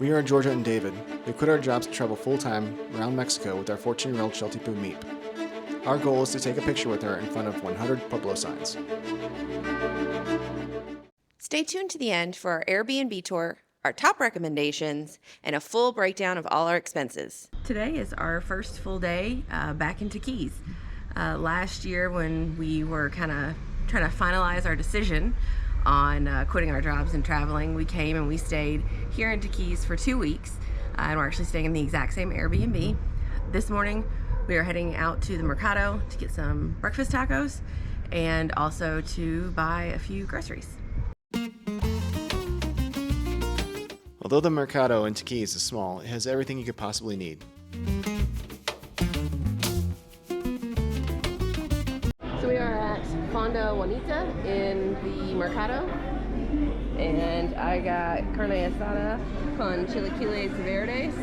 We are Georgia and David. We quit our jobs to travel full-time around Mexico with our 14-year-old Sheltie-Poo Meep. Our goal is to take a picture with her in front of 100 Pueblo signs. Stay tuned to the end for our Airbnb tour, our top recommendations, and a full breakdown of all our expenses. Today is our first full day back in Tequis. Last year, when we were kind of trying to finalize our decision on quitting our jobs and traveling, we came and we stayed here in Tequis for 2 weeks, and we're actually staying in the exact same Airbnb. This morning we are heading out to the Mercado to get some breakfast tacos and also to buy a few groceries. Although the Mercado in Tequis is small, it has everything you could possibly need. So we are at Fonda Juanita in the Mercado, and I got carne asada con chilaquiles verdes,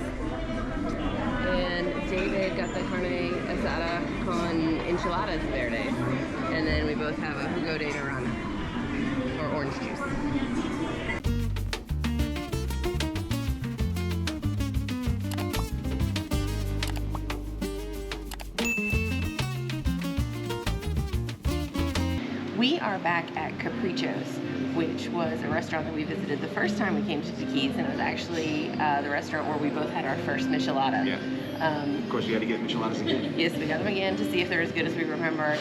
and David got the carne asada con enchiladas verdes, and then we both have a jugo de naranja, or orange juice. We are back at Capricho's, which was a restaurant that we visited the first time we came to Tequis, and it was actually the restaurant where we both had our first michelada. Yeah. Of course, you had to get micheladas again. Yes, we got them again to see if they're as good as we remember,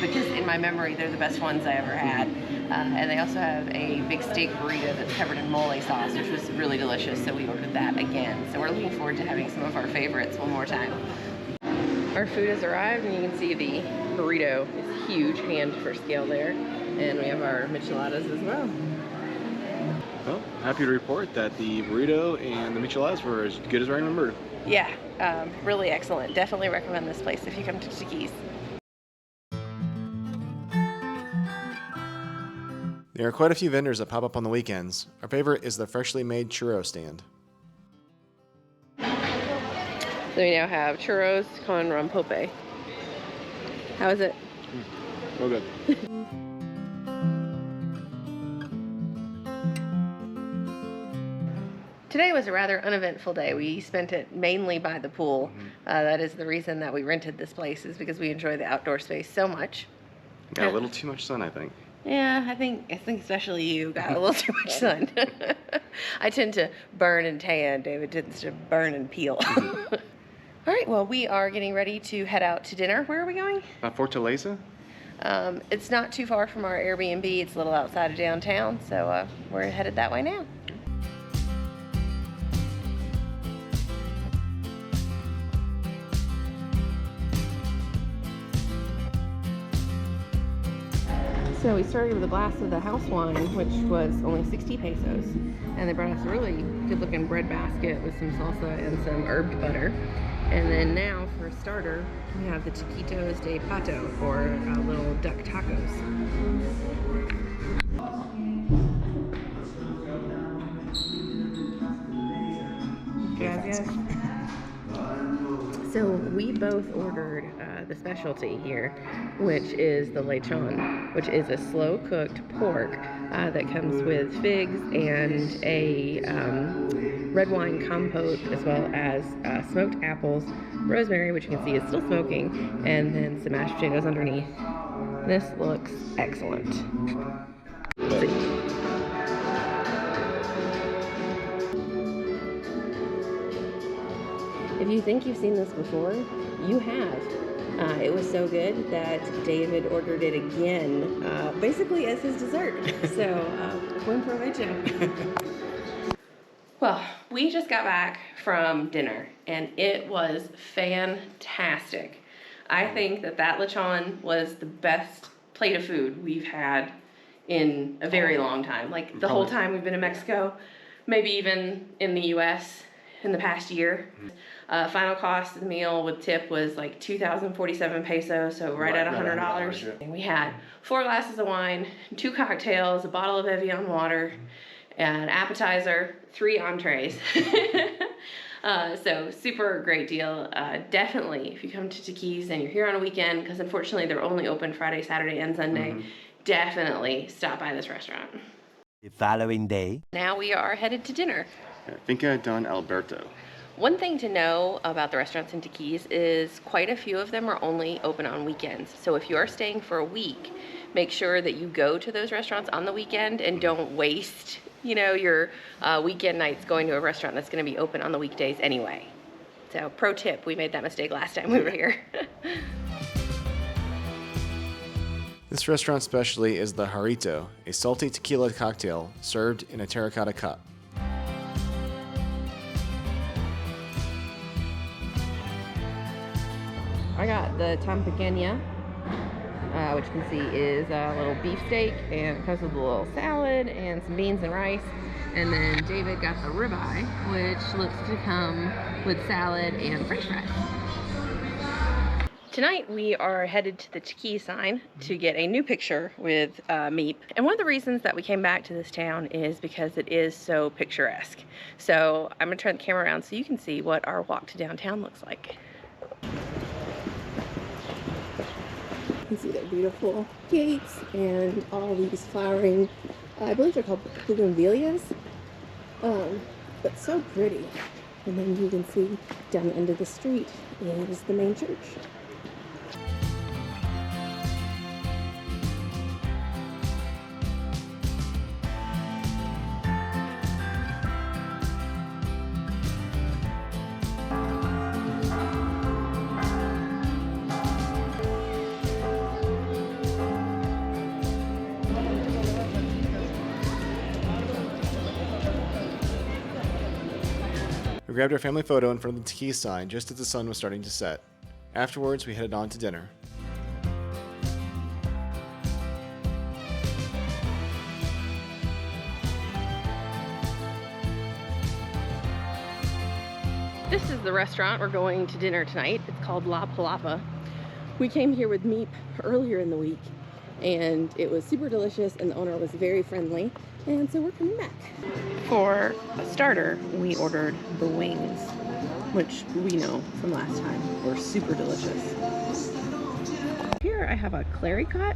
because in my memory, they're the best ones I ever had. And they also have a big steak burrito that's covered in mole sauce, which was really delicious, so we ordered that again. So we're looking forward to having some of our favorites one more time. Our food has arrived, and you can see the burrito is huge, hand for scale there. And we have our micheladas as well. Well, happy to report that the burrito and the micheladas were as good as I remembered. Yeah, really excellent. Definitely recommend this place if you come to Tequis. There are quite a few vendors that pop up on the weekends. Our favorite is the freshly made churro stand. So we now have churros con rompope. How is it? Real good. Today was a rather uneventful day. We spent it mainly by the pool. That is the reason that we rented this place, is because we enjoy the outdoor space so much. Got a little too much sun, I think. Yeah, I think especially you got a little too much sun. I tend to burn and tan. David tends to burn and peel. All right, well, we are getting ready to head out to dinner. Where are we going? Fortaleza? It's not too far from our Airbnb. It's a little outside of downtown, so we're headed that way now. So we started with a glass of the house wine, which was only 60 pesos. And they brought us a really good looking bread basket with some salsa and some herbed butter. And then now, for a starter, we have the taquitos de pato, or little duck tacos. Gracias. So we both ordered the specialty here, which is the lechon, which is a slow-cooked pork that comes with figs and a red wine compote, as well as smoked apples, rosemary, which you can see is still smoking, and then some mashed potatoes underneath. This looks excellent. Let's see. If you think you've seen this before, you have. It was so good that David ordered it again, basically as his dessert. So, buen provecho. Well, we just got back from dinner, and it was fantastic. I think that lechon was the best plate of food we've had in a very long time. Like, the whole time we've been in Mexico, maybe even in the U.S. in the past year. Final cost of the meal with tip was like 2,047 pesos, so right at $100. Yeah. We had 4 glasses of wine, 2 cocktails, a bottle of Evian water, an appetizer, 3 entrees. So super great deal. Definitely, if you come to Tequis and you're here on a weekend, because unfortunately they're only open Friday, Saturday, and Sunday, definitely stop by this restaurant. The following day. Now we are headed to dinner. Finca Don Alberto. One thing to know about the restaurants in Tequis is quite a few of them are only open on weekends. So if you are staying for a week, make sure that you go to those restaurants on the weekend and don't waste, your weekend nights going to a restaurant that's going to be open on the weekdays anyway. So pro tip, we made that mistake last time we were here. This restaurant's specialty is the Jarrito, a salty tequila cocktail served in a terracotta cup. I got the tan pequeña, which you can see is a little beefsteak, and it comes with a little salad and some beans and rice. And then David got the ribeye, which looks to come with salad and french fries. Tonight we are headed to the Tequis sign to get a new picture with Meep. And one of the reasons that we came back to this town is because it is so picturesque. So I'm gonna turn the camera around so you can see what our walk to downtown looks like. You can see their beautiful gates and all these flowering, I believe they're called bougainvilleas, but so pretty. And then you can see down the end of the street is the main church. We grabbed our family photo in front of the Tequis sign just as the sun was starting to set. Afterwards, we headed on to dinner. This is the restaurant we're going to dinner tonight. It's called La Palapa. We came here with Meep earlier in the week and it was super delicious and the owner was very friendly, and so we're coming back. For a starter, we ordered the wings, which we know from last time were super delicious. Here I have a clericot.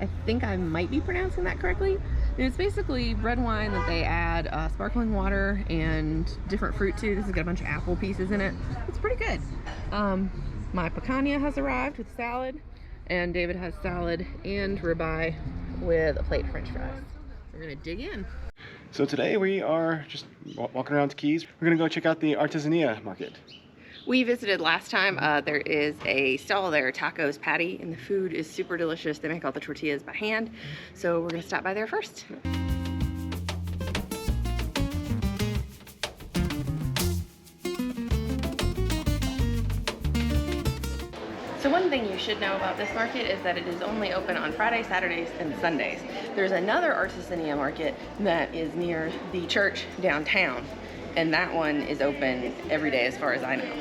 I think I might be pronouncing that correctly. And it's basically red wine that they add sparkling water and different fruit to. This has got a bunch of apple pieces in it. It's pretty good. My picanha has arrived with salad, and David has salad and ribeye with a plate of french fries. We're gonna dig in. So today we are just walking around Tequis. We're gonna go check out the Artesania market. We visited last time. There is a stall there, tacos patty, and the food is super delicious. They make all the tortillas by hand, so we're gonna stop by there first. So one thing you should know about this market is that it is only open on Fridays, Saturdays, and Sundays. There's another Artesania market that is near the church downtown, and that one is open every day as far as I know.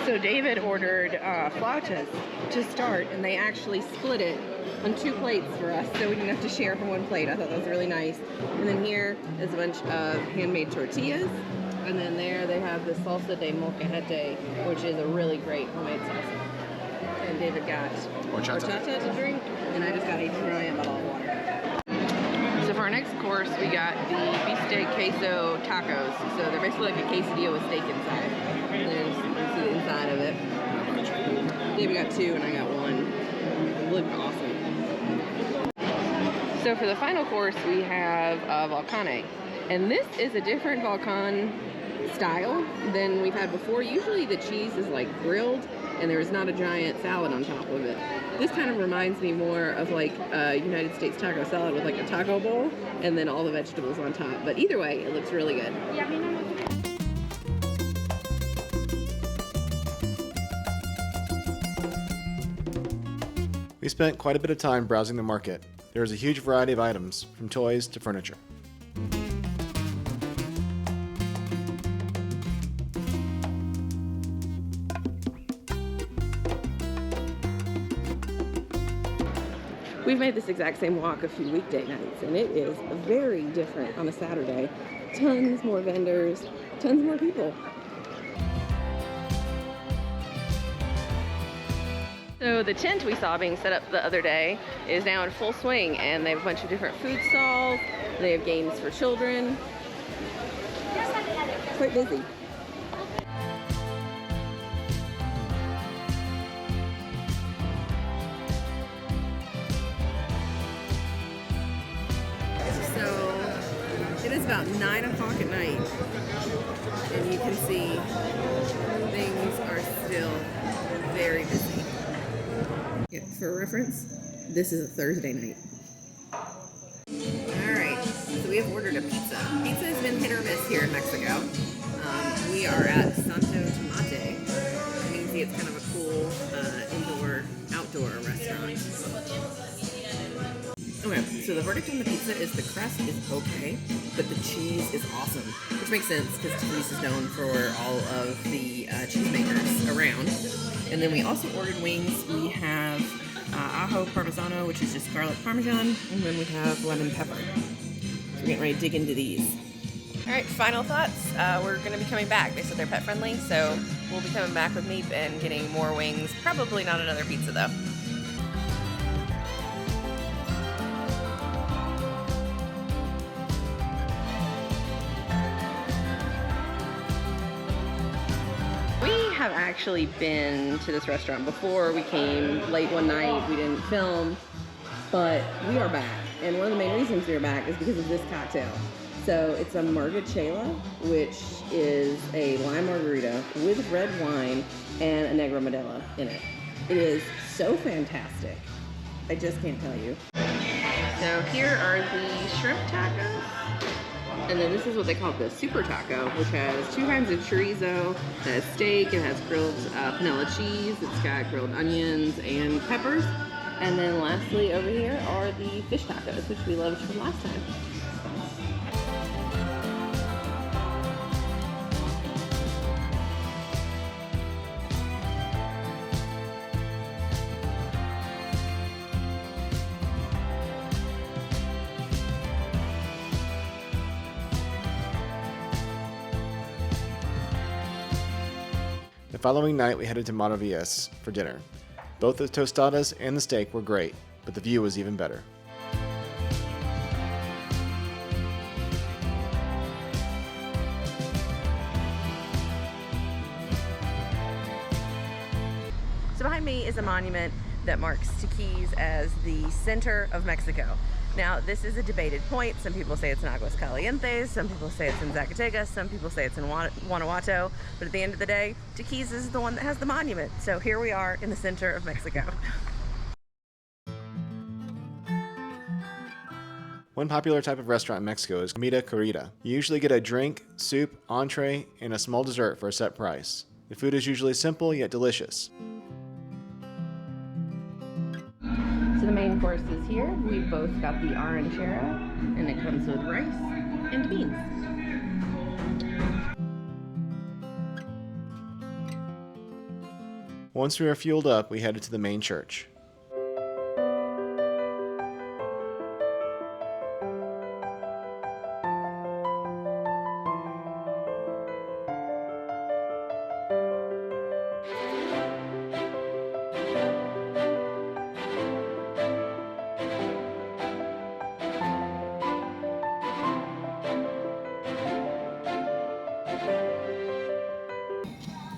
So David ordered flautas to start, and they actually split it on 2 plates for us, so we didn't have to share from 1 plate. I thought that was really nice. And then here is a bunch of handmade tortillas, and then there they have the salsa de molcajete, which is a really great homemade salsa. And David got horchata to drink, and I just got a giant bottle of water. So for our next course, we got the beefsteak queso tacos. So they're basically like a quesadilla with steak inside. There's, you can see the inside of it. David got 2 and I got 1. It looked awesome. So for the final course, we have volcane. And this is a different volcan style than we've had before. Usually the cheese is like grilled and there's not a giant salad on top of it. This kind of reminds me more of like a United States taco salad with like a taco bowl and then all the vegetables on top. But either way, it looks really good. We spent quite a bit of time browsing the market. There was a huge variety of items, from toys to furniture. We've made this exact same walk a few weekday nights, and it is very different on a Saturday. Tons more vendors, tons more people. So the tent we saw being set up the other day is now in full swing, and they have a bunch of different food stalls. They have games for children. Quite busy. So it is about 9 o'clock at night, and you can see things are still very busy. Yeah, for reference, this is a Thursday night. Alright, so we have ordered a pizza. Pizza has been hit or miss here in Mexico. We are at Santo Tomate. You can see it's kind of a cool outdoor restaurant. Okay, so the verdict on the pizza is the crust is okay, but the cheese is awesome. Which makes sense, because Tequis is known for all of the cheesemakers around. And then we also ordered wings. We have ajo parmesano, which is just garlic parmesan, and then we have lemon pepper. So we're getting ready to dig into these. All right, final thoughts. We're going to be coming back. They said they're pet friendly, so we'll be coming back with Meep and getting more wings. Probably not another pizza, though. Have actually been to this restaurant before. We came late one night, we didn't film, but we are back. And one of the main reasons we are back is because of this cocktail. So it's a margachela, which is a lime margarita with red wine and a Negra Modelo in it. It is so fantastic. I just can't tell you. So here are the shrimp tacos. And then this is what they call the super taco, which has 2 kinds of chorizo, it has steak, it has grilled panela cheese, it's got grilled onions and peppers. And then lastly over here are the fish tacos, which we loved from last time. The following night, we headed to Maravillas for dinner. Both the tostadas and the steak were great, but the view was even better. So behind me is a monument that marks Tequis as the center of Mexico. Now, this is a debated point. Some people say it's in Aguascalientes, some people say it's in Zacatecas, some people say it's in Guanajuato, but at the end of the day, Tequis is the one that has the monument. So here we are in the center of Mexico. One popular type of restaurant in Mexico is comida corrida. You usually get a drink, soup, entree, and a small dessert for a set price. The food is usually simple yet delicious. So the main course is here. We both got the arranchera, and it comes with rice and beans. Once we were fueled up, we headed to the main church.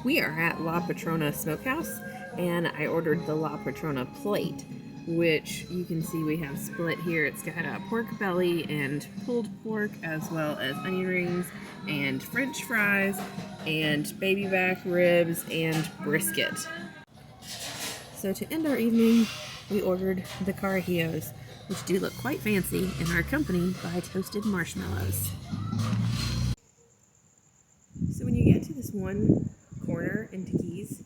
We are at La Patrona Smokehouse, and I ordered the La Patrona plate, which you can see we have split here. It's got a pork belly and pulled pork, as well as onion rings and French fries and baby back ribs and brisket. So to end our evening, we ordered the carajillos, which do look quite fancy and are accompanied by toasted marshmallows. So when you get to this one corner in Tequis,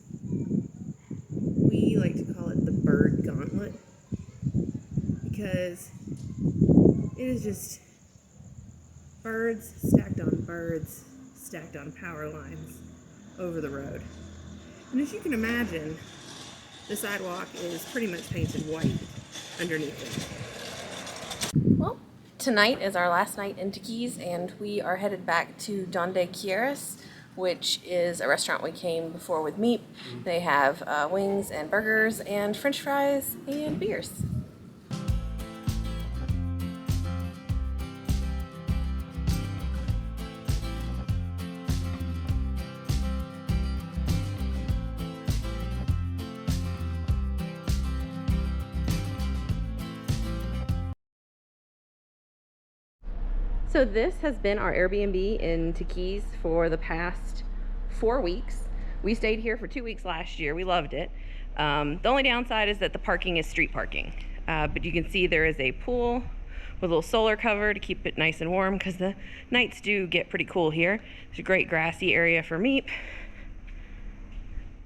we like to call it the bird gauntlet, because it is just birds stacked on power lines over the road. And as you can imagine, the sidewalk is pretty much painted white underneath it. Well, tonight is our last night in Tequis, and we are headed back to Donde Quieras which is a restaurant we came before with Meep. They have wings and burgers and french fries and beers. So this has been our Airbnb in Tequis for the past 4 weeks. We stayed here for 2 weeks last year. We loved it. The only downside is that the parking is street parking. But you can see there is a pool with a little solar cover to keep it nice and warm because the nights do get pretty cool here. There's a great grassy area for Meep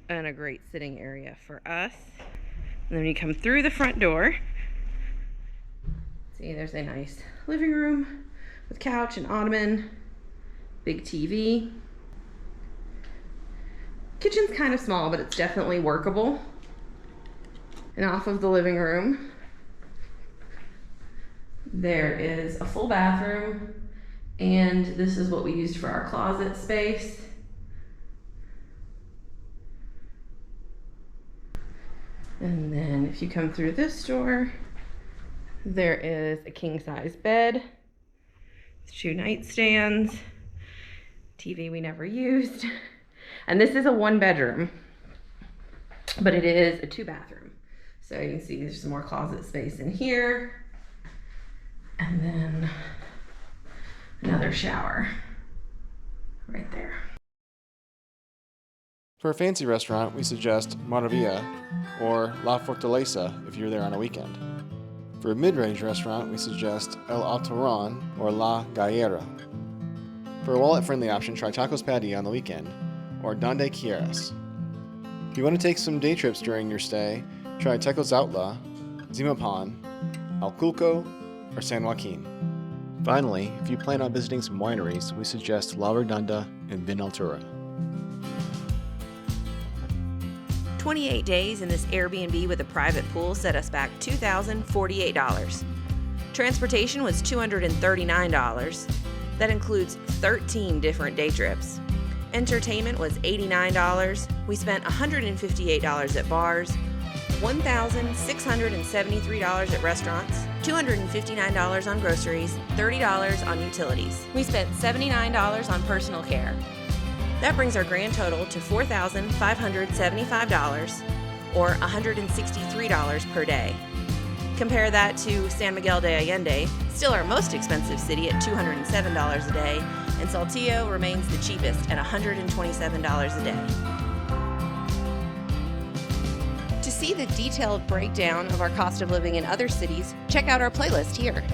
and a great sitting area for us. And then when you come through the front door, see there's a nice living room with couch and ottoman, big TV. Kitchen's kind of small, but it's definitely workable. And off of the living room, there is a full bathroom, and this is what we used for our closet space. And then if you come through this door, there is a king-size bed, 2 nightstands, TV we never used. And this is a 1-bedroom, but it is a 2-bathroom. So you can see there's some more closet space in here. And then another shower right there. For a fancy restaurant, we suggest Maravilla or La Fortaleza if you're there on a weekend. For a mid-range restaurant, we suggest El Autoron or La Gallera. For a wallet-friendly option, try Tacos Patty on the weekend, or Donde Quieras. If you want to take some day trips during your stay, try Tecos Outla, Zimapan, Alculco, or San Joaquin. Finally, if you plan on visiting some wineries, we suggest La Redonda and Vin Altura. 28 days in this Airbnb with a private pool set us back $2,048. Transportation was $239. That includes 13 different day trips. Entertainment was $89. We spent $158 at bars, $1,673 at restaurants, $259 on groceries, $30 on utilities. We spent $79 on personal care. That brings our grand total to $4,575, or $163 per day. Compare that to San Miguel de Allende, still our most expensive city at $207 a day, and Saltillo remains the cheapest at $127 a day. To see the detailed breakdown of our cost of living in other cities, check out our playlist here.